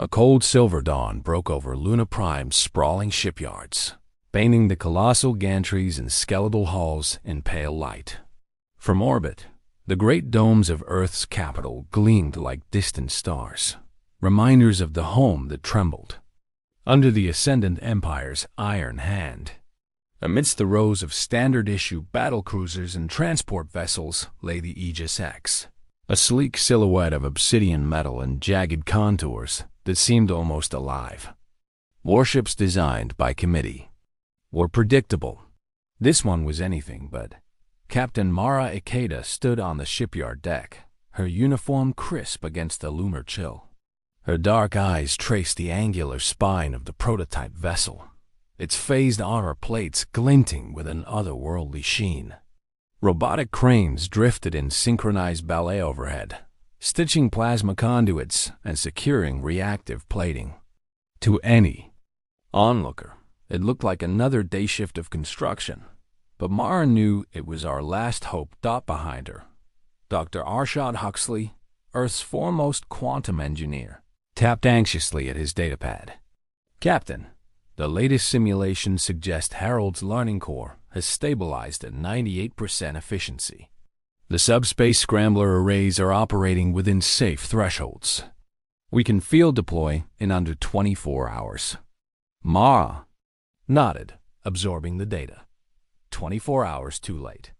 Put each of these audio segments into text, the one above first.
A cold silver dawn broke over Luna Prime's sprawling shipyards, painting the colossal gantries and skeletal hulls in pale light. From orbit, the great domes of Earth's capital gleamed like distant stars, reminders of the home that trembled under the ascendant empire's iron hand. Amidst the rows of standard-issue battlecruisers and transport vessels lay the Aegis X, a sleek silhouette of obsidian metal and jagged contours that seemed almost alive. Warships designed by committee were predictable. This one was anything but. Captain Mara Ikeda stood on the shipyard deck, her uniform crisp against the lunar chill. Her dark eyes traced the angular spine of the prototype vessel, its phased armor plates glinting with an otherworldly sheen. Robotic cranes drifted in synchronized ballet overhead, stitching plasma conduits and securing reactive plating. To any onlooker, it looked like another day shift of construction, but Mara knew it was our last hope dot behind her. Dr. Arshad Huxley, Earth's foremost quantum engineer, tapped anxiously at his datapad. "Captain, the latest simulations suggest Harold's learning core has stabilized at 98% efficiency. The subspace scrambler arrays are operating within safe thresholds. We can field deploy in under 24 hours. Mara nodded, absorbing the data. 24 hours too late.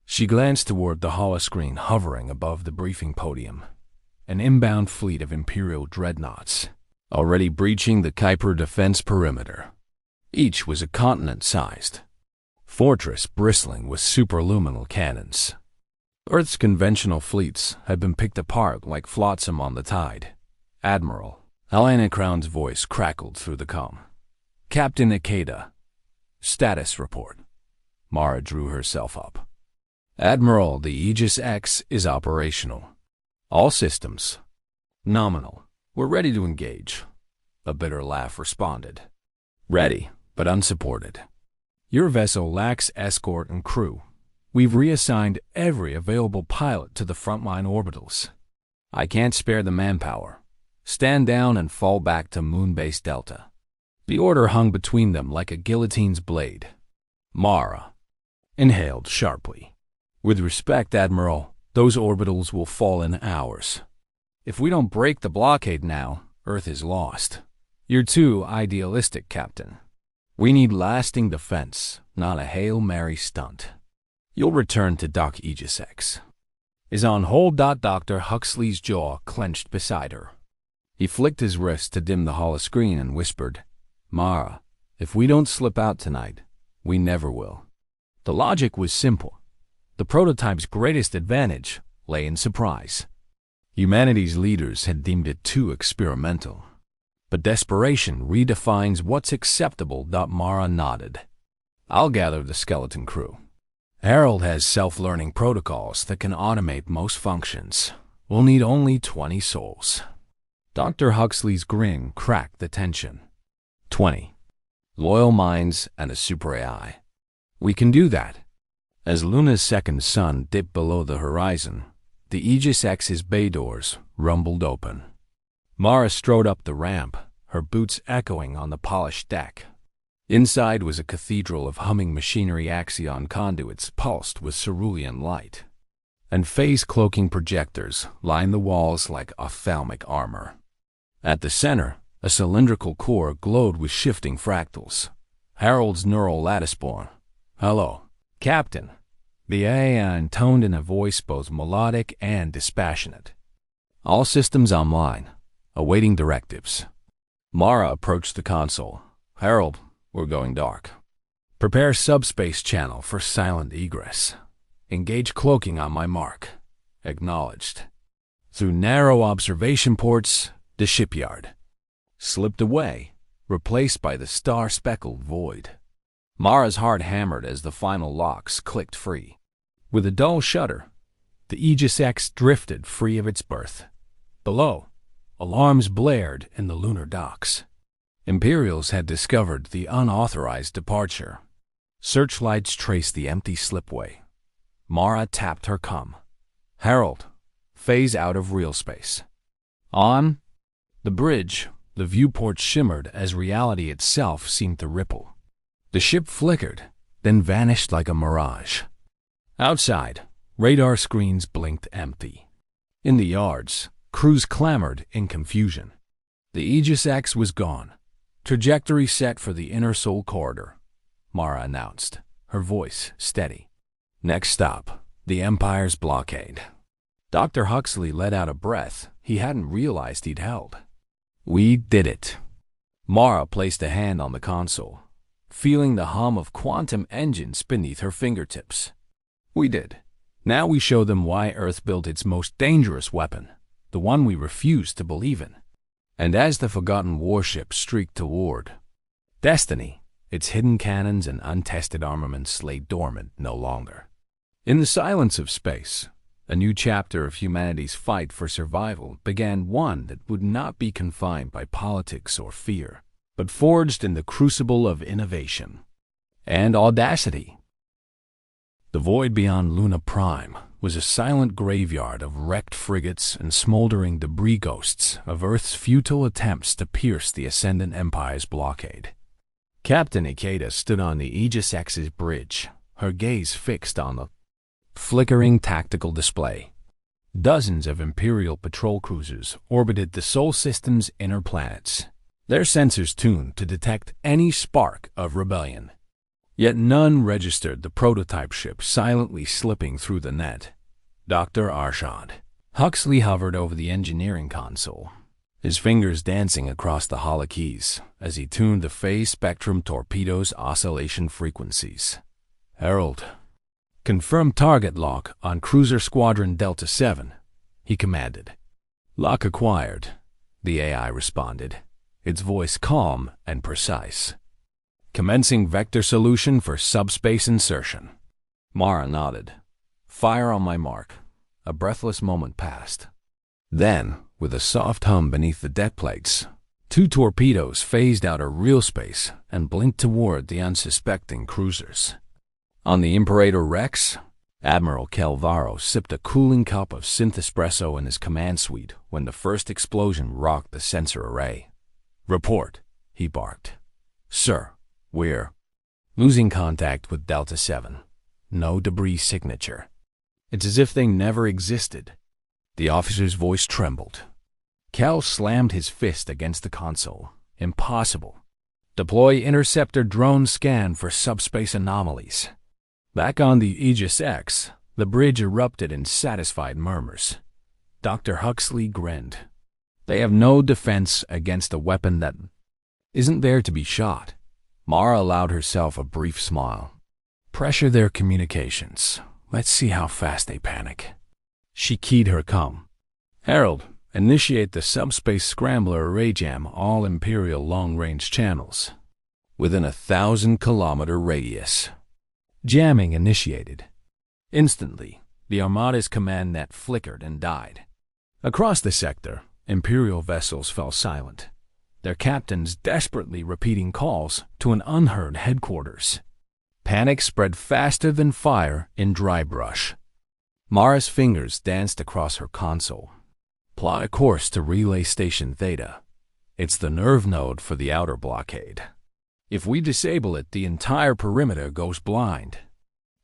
She glanced toward the holoscreen hovering above the briefing podium. An inbound fleet of Imperial dreadnoughts, already breaching the Kuiper defense perimeter. Each was a continent-sized fortress bristling with superluminal cannons. Earth's conventional fleets had been picked apart like flotsam on the tide. Admiral Helena Crown's voice crackled through the comm. "Captain Ikeda, status report." Mara drew herself up. "Admiral, the Aegis X is operational. All systems nominal. We're ready to engage." A bitter laugh responded. "Ready, but unsupported. Your vessel lacks escort and crew. We've reassigned every available pilot to the frontline orbitals. I can't spare the manpower. Stand down and fall back to Moonbase Delta." The order hung between them like a guillotine's blade. Mara inhaled sharply. "With respect, Admiral, those orbitals will fall in hours. If we don't break the blockade now, Earth is lost. You're too idealistic, Captain. We need lasting defense, not a Hail Mary stunt. You'll return to Doc Aegis X." "Is on hold." Dr. Huxley's jaw clenched beside her. He flicked his wrist to dim the holoscreen and whispered, "Mara, if we don't slip out tonight, we never will." The logic was simple. The prototype's greatest advantage lay in surprise. Humanity's leaders had deemed it too experimental. But desperation redefines what's acceptable. Mara nodded. "I'll gather the skeleton crew. Harold has self-learning protocols that can automate most functions. We'll need only 20 souls." Dr. Huxley's grin cracked the tension. 20. Loyal minds and a super AI. We can do that. As Luna's second sun dipped below the horizon, the Aegis X's bay doors rumbled open. Mara strode up the ramp, her boots echoing on the polished deck. Inside was a cathedral of humming machinery. Axion conduits pulsed with cerulean light, and phase-cloaking projectors lined the walls like ophthalmic armor. At the center, a cylindrical core glowed with shifting fractals. Harold's neural lattice-born. "Hello, Captain." The AI intoned in a voice both melodic and dispassionate. "All systems online, awaiting directives." Mara approached the console. "Harold, we're going dark. Prepare subspace channel for silent egress. Engage cloaking on my mark." Acknowledged. Through narrow observation ports, the shipyard slipped away, replaced by the star-speckled void. Mara's heart hammered as the final locks clicked free. With a dull shudder, the Aegis X drifted free of its berth. Below, alarms blared in the lunar docks. Imperials had discovered the unauthorized departure. Searchlights traced the empty slipway. Mara tapped her comm. "Harold, phase out of real space." "On." The bridge, The viewport shimmered as reality itself seemed to ripple. The ship flickered, then vanished like a mirage. Outside, radar screens blinked empty. In the yards, crews clamored in confusion. The Aegis X was gone. Trajectory set for the Inner Soul Corridor, Mara announced, her voice steady. Next stop, the Empire's blockade. Dr. Huxley let out a breath he hadn't realized he'd held. We did it. Mara placed a hand on the console, feeling the hum of quantum engines beneath her fingertips. We did. Now we show them why Earth built its most dangerous weapon, the one we refused to believe in. And as the forgotten warship streaked toward destiny, its hidden cannons and untested armaments lay dormant no longer. In the silence of space, a new chapter of humanity's fight for survival began, one that would not be confined by politics or fear, but forged in the crucible of innovation and audacity. The void beyond Luna Prime was a silent graveyard of wrecked frigates and smoldering debris ghosts of Earth's futile attempts to pierce the Ascendant Empire's blockade. Captain Ikeda stood on the Aegis X's bridge, her gaze fixed on the flickering tactical display. Dozens of Imperial patrol cruisers orbited the Sol System's inner planets, their sensors tuned to detect any spark of rebellion. Yet none registered the prototype ship silently slipping through the net. Dr. Arshad. Huxley hovered over the engineering console, his fingers dancing across the holokeys as he tuned the phase spectrum torpedo's oscillation frequencies. Herald. Confirm target lock on Cruiser Squadron Delta 7, he commanded. Lock acquired, the AI responded, its voice calm and precise. Commencing vector solution for subspace insertion. Mara nodded. Fire on my mark. A breathless moment passed. Then, with a soft hum beneath the deck plates, two torpedoes phased out of real space and blinked toward the unsuspecting cruisers. On the Imperator Rex, Admiral Calvaro sipped a cooling cup of synth espresso in his command suite when the first explosion rocked the sensor array. Report, he barked. Sir, we're losing contact with Delta 7. No debris signature. It's as if they never existed. The officer's voice trembled. Cal slammed his fist against the console. Impossible. Deploy interceptor drone scan for subspace anomalies. Back on the Aegis X, the bridge erupted in satisfied murmurs. Dr. Huxley grinned. They have no defense against a weapon that isn't there to be shot. Mara allowed herself a brief smile. Pressure their communications. Let's see how fast they panic. She keyed her comm. Herald, initiate the subspace scrambler array jam all Imperial long-range channels. Within a 1,000-kilometer radius. Jamming initiated. Instantly, the Armada's command net flickered and died. Across the sector, Imperial vessels fell silent, their captains desperately repeating calls to an unheard headquarters. Panic spread faster than fire in dry brush. Mara's fingers danced across her console. Plot a course to Relay Station Theta. It's the nerve node for the outer blockade. If we disable it, the entire perimeter goes blind.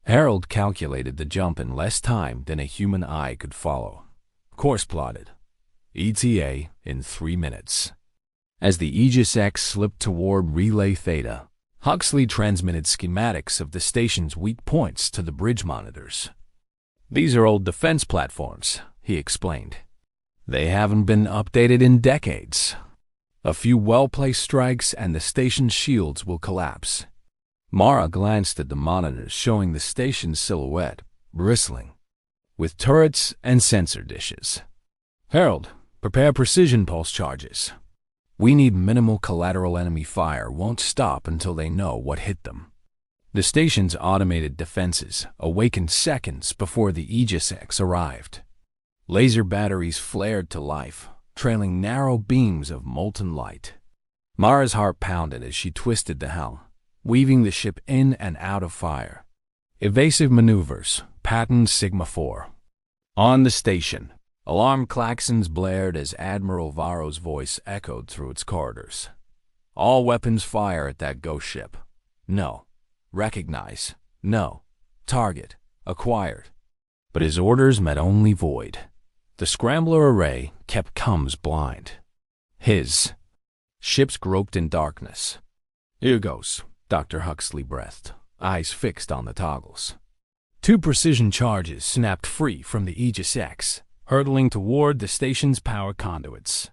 Harold calculated the jump in less time than a human eye could follow. Course plotted. ETA in 3 minutes. As the Aegis X slipped toward Relay Theta, Huxley transmitted schematics of the station's weak points to the bridge monitors. These are old defense platforms, he explained. They haven't been updated in decades. A few well-placed strikes and the station's shields will collapse. Mara glanced at the monitors showing the station's silhouette, bristling, with turrets and sensor dishes. Harold, prepare precision pulse charges. We need minimal collateral enemy fire won't stop until they know what hit them. The station's automated defenses awakened seconds before the Aegis X arrived. Laser batteries flared to life, trailing narrow beams of molten light. Mara's heart pounded as she twisted the helm, weaving the ship in and out of fire. Evasive maneuvers, pattern Sigma 4. On the station, Alarm klaxons blared as Admiral Varro's voice echoed through its corridors. All weapons fire at that ghost ship. No. Recognize. No. Target. Acquired. But his orders met only void. The scrambler array kept Combs blind. His ships groped in darkness. Here goes, Dr. Huxley breathed, eyes fixed on the toggles. 2 precision charges snapped free from the Aegis X, hurtling toward the station's power conduits.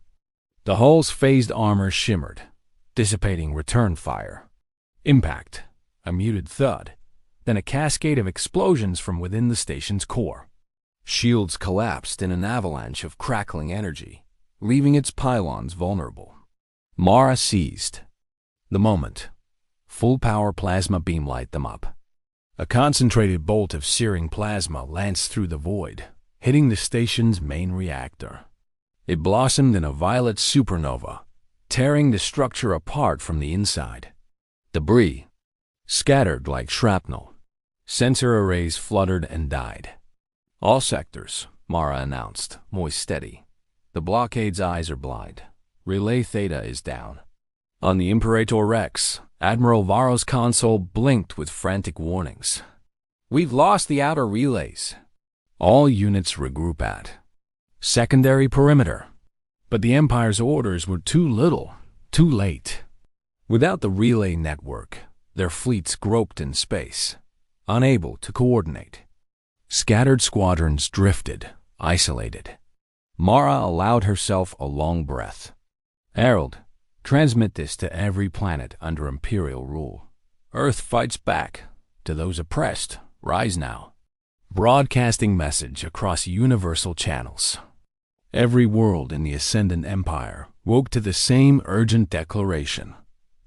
The hull's phased armor shimmered, dissipating return fire. Impact, a muted thud, then a cascade of explosions from within the station's core. Shields collapsed in an avalanche of crackling energy, leaving its pylons vulnerable. Mara seized the moment. Full-power plasma beam light them up. A concentrated bolt of searing plasma lanced through the void, hitting the station's main reactor. It blossomed in a violet supernova, tearing the structure apart from the inside. Debris scattered like shrapnel. Sensor arrays fluttered and died. All sectors, Mara announced, moist steady. The blockade's eyes are blind. Relay Theta is down. On the Imperator Rex, Admiral Varro's console blinked with frantic warnings. We've lost the outer relays. All units regroup at secondary perimeter. But the Empire's orders were too little, too late. Without the relay network, their fleets groped in space, unable to coordinate. Scattered squadrons drifted, isolated. Mara allowed herself a long breath. Harold, transmit this to every planet under Imperial rule. Earth fights back. To those oppressed, rise now. Broadcasting message across universal channels. Every world in the Ascendant Empire woke to the same urgent declaration,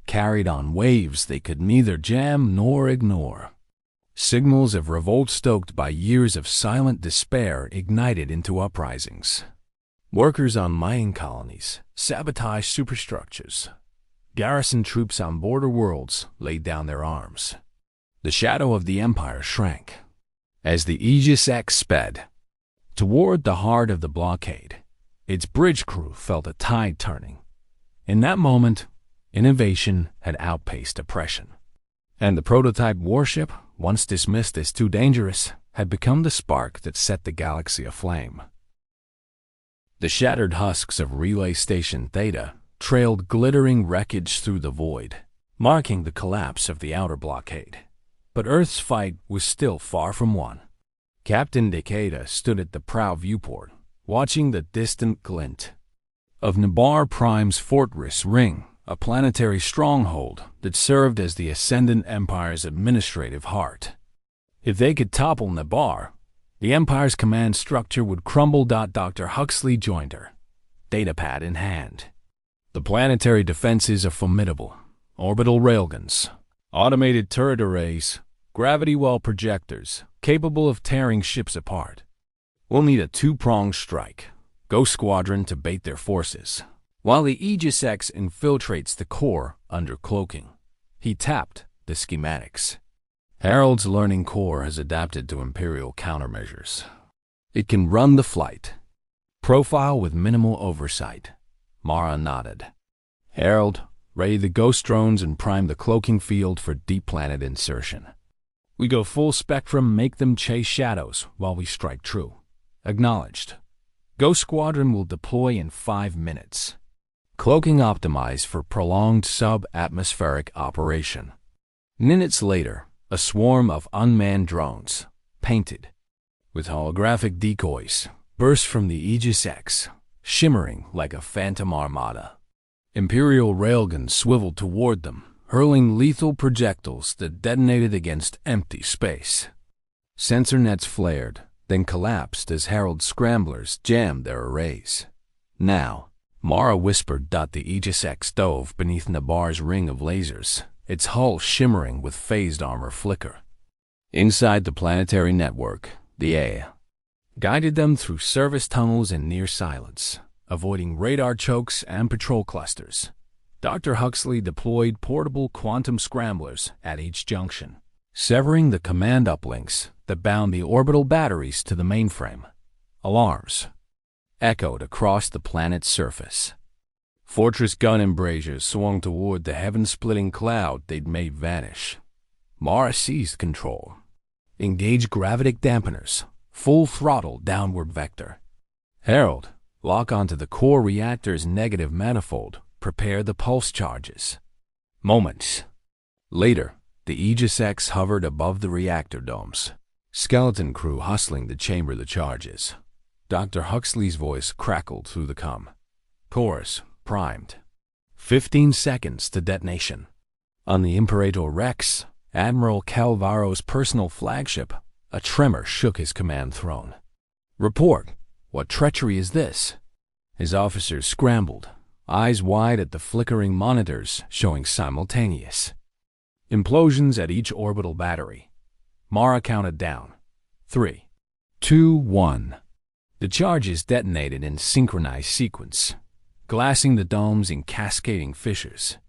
carried on waves they could neither jam nor ignore. Signals of revolt stoked by years of silent despair ignited into uprisings. Workers on mining colonies sabotaged superstructures. Garrison troops on border worlds laid down their arms. The shadow of the Empire shrank as the Aegis X sped toward the heart of the blockade. Its bridge crew felt a tide turning. In that moment, innovation had outpaced oppression. And the prototype warship, once dismissed as too dangerous, had become the spark that set the galaxy aflame. The shattered husks of Relay Station Theta trailed glittering wreckage through the void, marking the collapse of the outer blockade. But Earth's fight was still far from won. Captain Decada stood at the prow viewport, watching the distant glint of Nabar Prime's fortress ring, a planetary stronghold that served as the Ascendant Empire's administrative heart. If they could topple Nabar, the Empire's command structure would crumble. Dr. Huxley joined her, datapad in hand. The planetary defenses are formidable. Orbital railguns, automated turret arrays, gravity well projectors, capable of tearing ships apart. We'll need a 2-pronged strike. Ghost Squadron to bait their forces, while the Aegis X infiltrates the core under cloaking. He tapped the schematics. Harold's learning core has adapted to Imperial countermeasures. It can run the flight. Profile with minimal oversight. Mara nodded. Harold, ready the ghost drones and prime the cloaking field for deep planet insertion. We go full spectrum, make them chase shadows while we strike true. Acknowledged. Ghost Squadron will deploy in 5 minutes. Cloaking optimized for prolonged sub-atmospheric operation. Minutes later, a swarm of unmanned drones, painted with holographic decoys, burst from the Aegis X, shimmering like a phantom armada. Imperial railguns swiveled toward them, hurling lethal projectiles that detonated against empty space. Sensor nets flared, then collapsed as Harold's scramblers jammed their arrays. Now, Mara whispered. The Aegis X dove beneath Nabar's ring of lasers, its hull shimmering with phased armor flicker. Inside the planetary network, the A guided them through service tunnels in near silence, avoiding radar chokes and patrol clusters. Dr. Huxley deployed portable quantum scramblers at each junction, severing the command uplinks that bound the orbital batteries to the mainframe. Alarms echoed across the planet's surface. Fortress gun embrasures swung toward the heaven-splitting cloud they'd made vanish. Mara seized control. Engage gravitic dampeners. Full throttle downward vector. Harold, lock onto the core reactor's negative manifold. Prepare the pulse charges. Moments later, the Aegis X hovered above the reactor domes. Skeleton crew hustling to chamber the charges. Dr. Huxley's voice crackled through the comm. Chorus primed. 15 seconds to detonation. On the Imperator Rex, Admiral Calvaro's personal flagship, a tremor shook his command throne. Report. What treachery is this? His officers scrambled, eyes wide at the flickering monitors showing simultaneous implosions at each orbital battery. Mara counted down. 3, 2, 1. The charges detonated in synchronized sequence, glassing the domes in cascading fissures.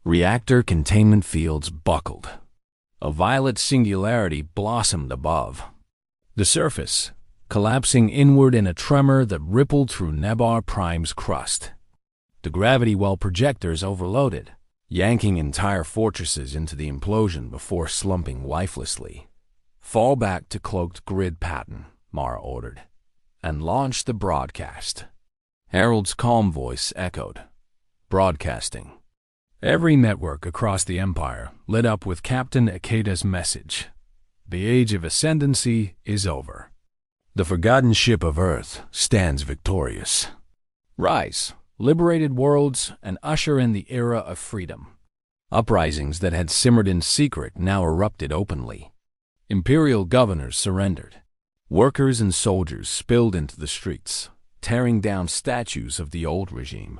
Reactor containment fields buckled. A violet singularity blossomed above. The surface, collapsing inward in a tremor that rippled through Nebar Prime's crust. The gravity well projectors overloaded, yanking entire fortresses into the implosion before slumping lifelessly. Fall back to cloaked grid pattern, Mara ordered, and launch the broadcast. Harold's calm voice echoed. Broadcasting. Every network across the Empire lit up with Captain Ikeda's message. The age of ascendancy is over. The forgotten ship of Earth stands victorious. Rise, liberated worlds, and usher in the era of freedom. Uprisings that had simmered in secret now erupted openly. Imperial governors surrendered. Workers and soldiers spilled into the streets, tearing down statues of the old regime.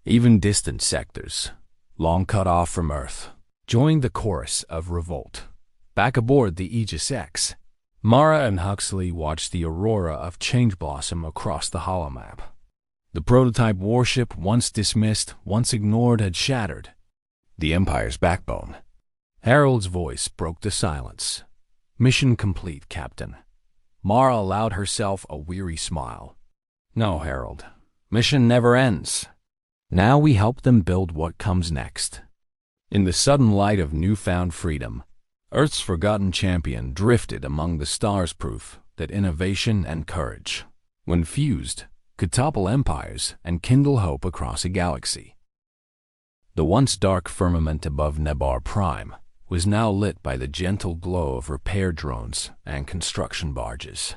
Even distant sectors, long cut off from Earth, joined the chorus of revolt. Back aboard the Aegis X, Mara and Huxley watched the aurora of change blossom across the holomap. The prototype warship, once dismissed, once ignored, had shattered. The Empire's backbone. Harold's voice broke the silence. Mission complete, Captain. Mara allowed herself a weary smile. No, Harold. Mission never ends. Now we help them build what comes next. In the sudden light of newfound freedom, Earth's forgotten champion drifted among the stars, proof that innovation and courage, when fused, could topple empires and kindle hope across a galaxy. The once dark firmament above Nebar Prime was now lit by the gentle glow of repair drones and construction barges.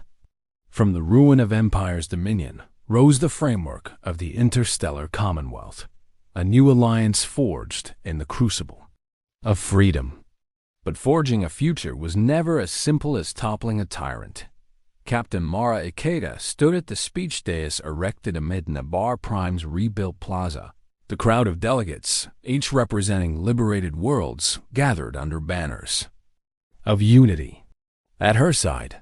From the ruin of Empire's dominion rose the framework of the interstellar Commonwealth, a new alliance forged in the crucible of freedom. But forging a future was never as simple as toppling a tyrant. Captain Mara Ikeda stood at the speech dais erected amid Nebar Prime's rebuilt plaza. The crowd of delegates, each representing liberated worlds, gathered under banners of unity. At her side,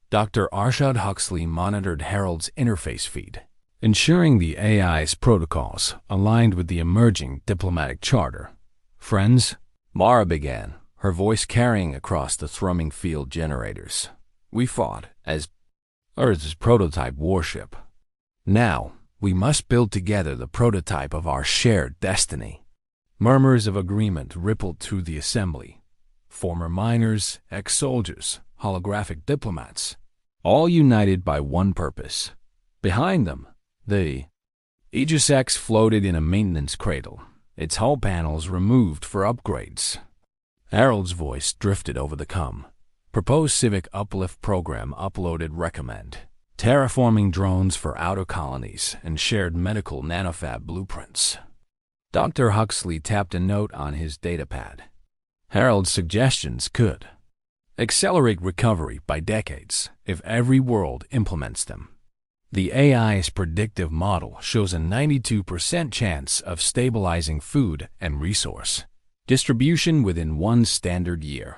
Dr. Arshad Huxley monitored Harold's interface feed, ensuring the AI's protocols aligned with the emerging diplomatic charter. Friends, Mara began, her voice carrying across the thrumming field generators. We fought as Earth's prototype warship. Now, we must build together the prototype of our shared destiny. Murmurs of agreement rippled through the assembly. Former miners, ex-soldiers, holographic diplomats, all united by one purpose. Behind them, the Aegis X floated in a maintenance cradle, its hull panels removed for upgrades. Harold's voice drifted over the comm. Proposed civic uplift program uploaded recommend. Terraforming drones for outer colonies and shared medical nanofab blueprints. Dr. Huxley tapped a note on his datapad. Harold's suggestions could accelerate recovery by decades if every world implements them. The AI's predictive model shows a 92% chance of stabilizing food and resource distribution within one standard year.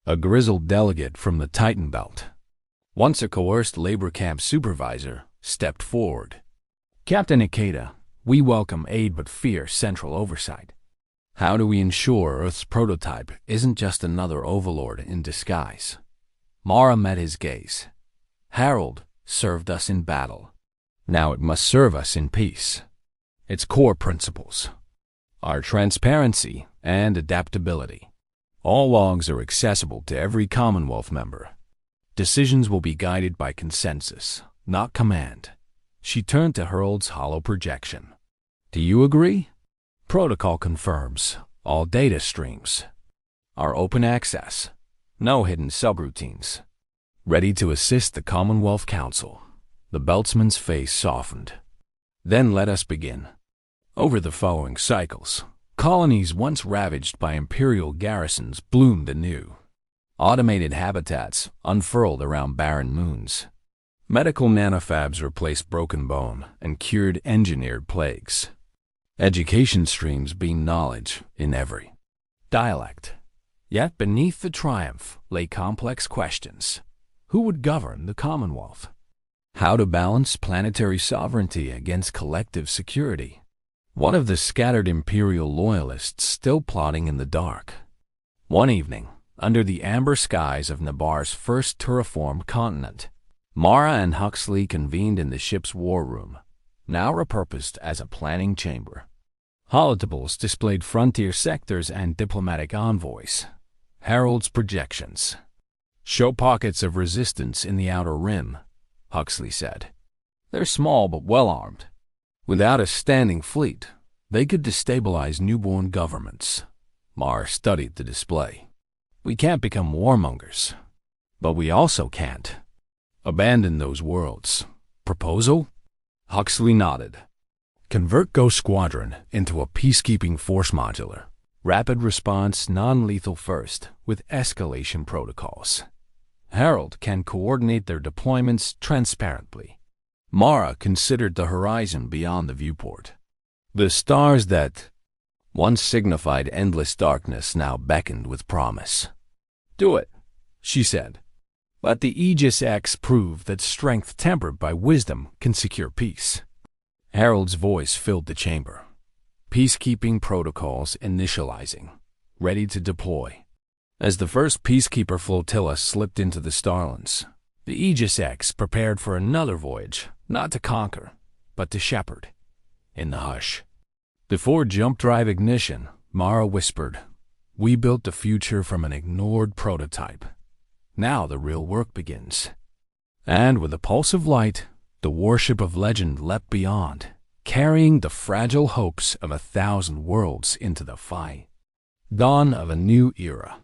A grizzled delegate from the Titan Belt, once a coerced labor camp supervisor, stepped forward. Captain Ikeda, we welcome aid but fear central oversight. How do we ensure Earth's prototype isn't just another overlord in disguise? Mara met his gaze. Harold served us in battle. Now it must serve us in peace. Its core principles are transparency and adaptability. All logs are accessible to every Commonwealth member. Decisions will be guided by consensus, not command. She turned to Harold's hollow projection. Do you agree? Protocol confirms. All data streams are open access. No hidden subroutines. Ready to assist the Commonwealth Council. The Beltsman's face softened. Then let us begin. Over the following cycles, colonies once ravaged by imperial garrisons bloomed anew. Automated habitats unfurled around barren moons. Medical nanofabs replaced broken bone and cured engineered plagues. Education streams beamed knowledge in every dialect. Yet beneath the triumph lay complex questions. Who would govern the Commonwealth? How to balance planetary sovereignty against collective security? One of the scattered imperial loyalists still plotting in the dark. One evening, under the amber skies of Nabar's first terraformed continent, Mara and Huxley convened in the ship's war room, now repurposed as a planning chamber. Holotables displayed frontier sectors and diplomatic envoys. Harold's projections show pockets of resistance in the outer rim, Huxley said. They're small but well-armed. Without a standing fleet, they could destabilize newborn governments. Mara studied the display. We can't become warmongers, but we also can't abandon those worlds. Proposal? Huxley nodded. Convert Ghost Squadron into a peacekeeping force modular. Rapid response, non-lethal first, with escalation protocols. Harold can coordinate their deployments transparently. Mara considered the horizon beyond the viewport. The stars that once signified endless darkness now beckoned with promise. Do it, she said. Let the Aegis X prove that strength tempered by wisdom can secure peace. Harold's voice filled the chamber. Peacekeeping protocols initializing, ready to deploy. As the first Peacekeeper flotilla slipped into the Starlands, the Aegis X prepared for another voyage, not to conquer, but to shepherd. In the hush. Before jump drive ignition, Mara whispered, "We built the future from an ignored prototype. Now the real work begins." And with a pulse of light, the warship of legend leapt beyond, carrying the fragile hopes of 1,000 worlds into the dawn of a new era.